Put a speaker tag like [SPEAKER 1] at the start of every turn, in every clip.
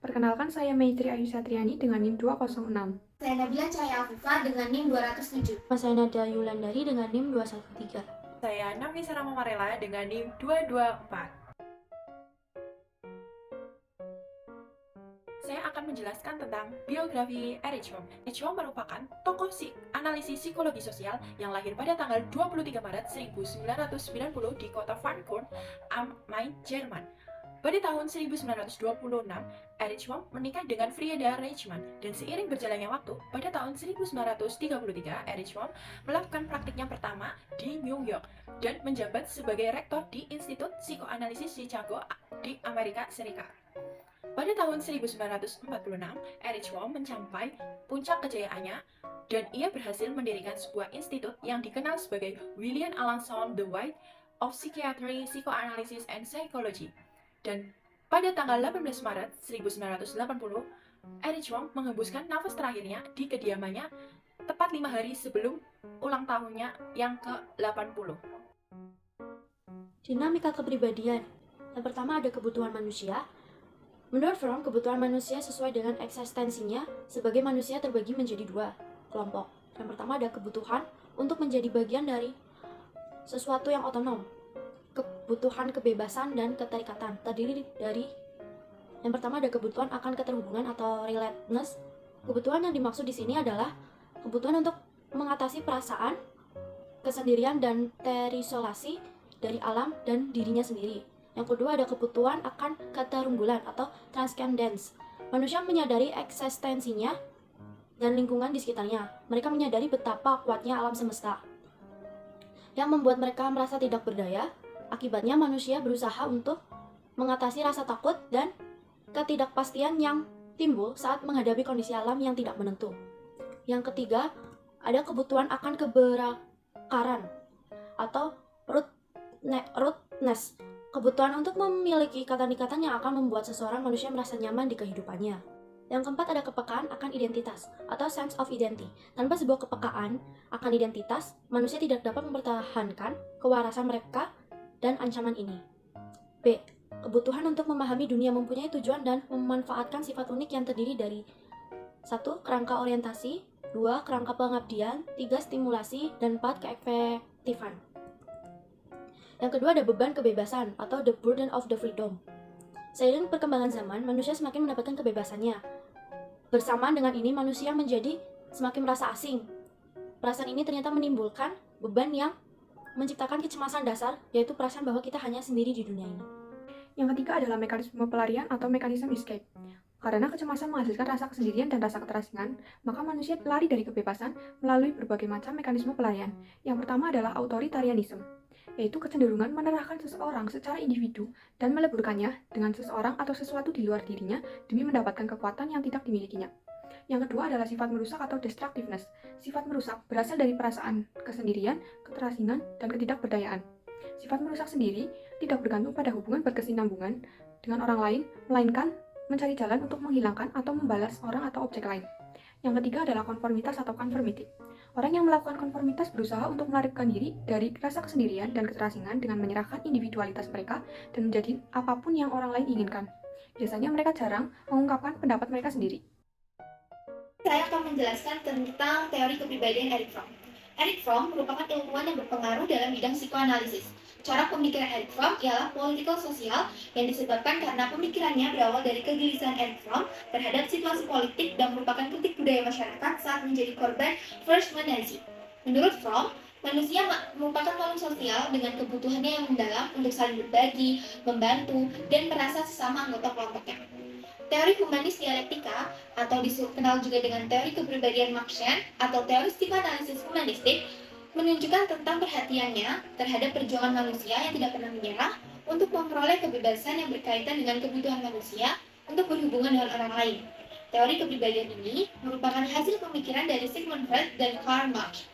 [SPEAKER 1] Perkenalkan, saya Maitri Ayu Satriani dengan NIM 206.
[SPEAKER 2] Saya Nabila Cahaya Afifa dengan NIM 207.
[SPEAKER 3] Saya Nadia Yulandari dengan NIM 213.
[SPEAKER 4] Saya Nafisa Ramamarela dengan NIM 224. Saya akan menjelaskan tentang biografi Erich Fromm. Erich Fromm merupakan tokoh analisis psikologi sosial yang lahir pada tanggal 23 Maret 1990 di kota Frankfurt am Main, Jerman. Pada tahun 1926, Erich Fromm menikah dengan Frieda Reichmann, dan seiring berjalannya waktu, pada tahun 1933, Erich Fromm melakukan praktiknya pertama di New York dan menjabat sebagai rektor di Institut Psikoanalisis Chicago di Amerika Serikat. Pada tahun 1946, Erich Fromm mencapai puncak kejayaannya dan ia berhasil mendirikan sebuah institut yang dikenal sebagai William Alanson The White of Psychiatry, Psychoanalysis, and Psychology. Dan pada tanggal 18 Maret 1980, Erich Fromm menghembuskan nafas terakhirnya di kediamannya tepat 5 hari sebelum ulang tahunnya yang ke-80.
[SPEAKER 3] Dinamika kepribadian. Yang pertama ada kebutuhan manusia. Menurut Fromm, kebutuhan manusia sesuai dengan eksistensinya sebagai manusia terbagi menjadi dua kelompok. Yang pertama ada kebutuhan untuk menjadi bagian dari sesuatu yang otonom. Kebutuhan kebebasan dan keterikatan terdiri dari yang pertama ada kebutuhan akan keterhubungan atau relatedness. Kebutuhan yang dimaksud di sini adalah kebutuhan untuk mengatasi perasaan kesendirian dan terisolasi dari alam dan dirinya sendiri. Yang kedua ada kebutuhan akan keterunggulan atau transcendence. Manusia menyadari eksistensinya dan lingkungan di sekitarnya. Mereka menyadari betapa kuatnya alam semesta yang membuat mereka merasa tidak berdaya. Akibatnya manusia berusaha untuk mengatasi rasa takut dan ketidakpastian yang timbul saat menghadapi kondisi alam yang tidak menentu. Yang ketiga, ada kebutuhan akan keberakaran atau rootedness. Kebutuhan untuk memiliki ikatan-ikatan yang akan membuat seseorang manusia merasa nyaman di kehidupannya. Yang keempat ada kepekaan akan identitas atau sense of identity. Tanpa sebuah kepekaan akan identitas, manusia tidak dapat mempertahankan kewarasan mereka dan ancaman ini. B. Kebutuhan untuk memahami dunia, mempunyai tujuan dan memanfaatkan sifat unik yang terdiri dari 1. Kerangka orientasi, 2. Kerangka pengabdian, 3. Stimulasi, dan 4. Keefektifan. Yang kedua ada beban kebebasan atau the burden of the freedom. Seiring perkembangan zaman, manusia semakin mendapatkan kebebasannya. Bersamaan dengan ini, manusia menjadi semakin merasa asing. Perasaan ini ternyata menimbulkan beban yang menciptakan kecemasan dasar, yaitu perasaan bahwa kita hanya sendiri di dunia ini.
[SPEAKER 1] Yang ketiga adalah mekanisme pelarian atau mekanisme escape. Karena kecemasan menghasilkan rasa kesendirian dan rasa keterasingan, maka manusia lari dari kebebasan melalui berbagai macam mekanisme pelarian. Yang pertama adalah authoritarianism, yaitu kecenderungan menerahkan seseorang secara individu dan meleburkannya dengan seseorang atau sesuatu di luar dirinya demi mendapatkan kekuatan yang tidak dimilikinya. Yang kedua adalah sifat merusak atau destructiveness. Sifat merusak berasal dari perasaan kesendirian, keterasingan, dan ketidakberdayaan. Sifat merusak sendiri tidak bergantung pada hubungan berkesinambungan dengan orang lain, melainkan mencari jalan untuk menghilangkan atau membalas orang atau objek lain. Yang ketiga adalah konformitas atau conformity. Orang yang melakukan konformitas berusaha untuk melarikan diri dari rasa kesendirian dan keterasingan dengan menyerahkan individualitas mereka dan menjadi apapun yang orang lain inginkan. Biasanya mereka jarang mengungkapkan pendapat mereka sendiri.
[SPEAKER 2] Saya akan menjelaskan tentang teori kepribadian Erich Fromm. Erich Fromm merupakan ilmuwan yang berpengaruh dalam bidang psikoanalisis. Cara pemikiran Erich Fromm ialah political sosial yang disebabkan karena pemikirannya berawal dari kegelisahan Erich Fromm terhadap situasi politik dan merupakan kritik budaya masyarakat saat menjadi korban First Nazi. Menurut Fromm, manusia merupakan makhluk sosial dengan kebutuhannya yang mendalam untuk saling berbagi, membantu, dan merasa sesama anggota kelompoknya. Teori humanis dialektika atau dikenal juga dengan teori kepribadian Marxian atau teori psikoanalisis humanistik menunjukkan tentang perhatiannya terhadap perjuangan manusia yang tidak pernah menyerah untuk memperoleh kebebasan yang berkaitan dengan kebutuhan manusia untuk berhubungan dengan orang lain. Teori kepribadian ini merupakan hasil pemikiran dari Sigmund Freud dan Karl Marx.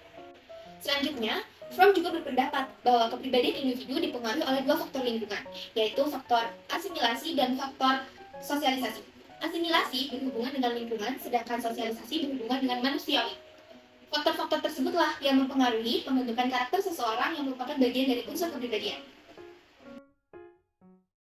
[SPEAKER 2] Selanjutnya, Fromm juga berpendapat bahwa kepribadian individu dipengaruhi oleh dua faktor lingkungan, yaitu faktor asimilasi dan faktor sosialisasi. Asimilasi berhubungan dengan lingkungan, sedangkan sosialisasi berhubungan dengan manusiawi. Faktor-faktor tersebutlah yang mempengaruhi pembentukan karakter seseorang yang merupakan bagian dari unsur kepribadian.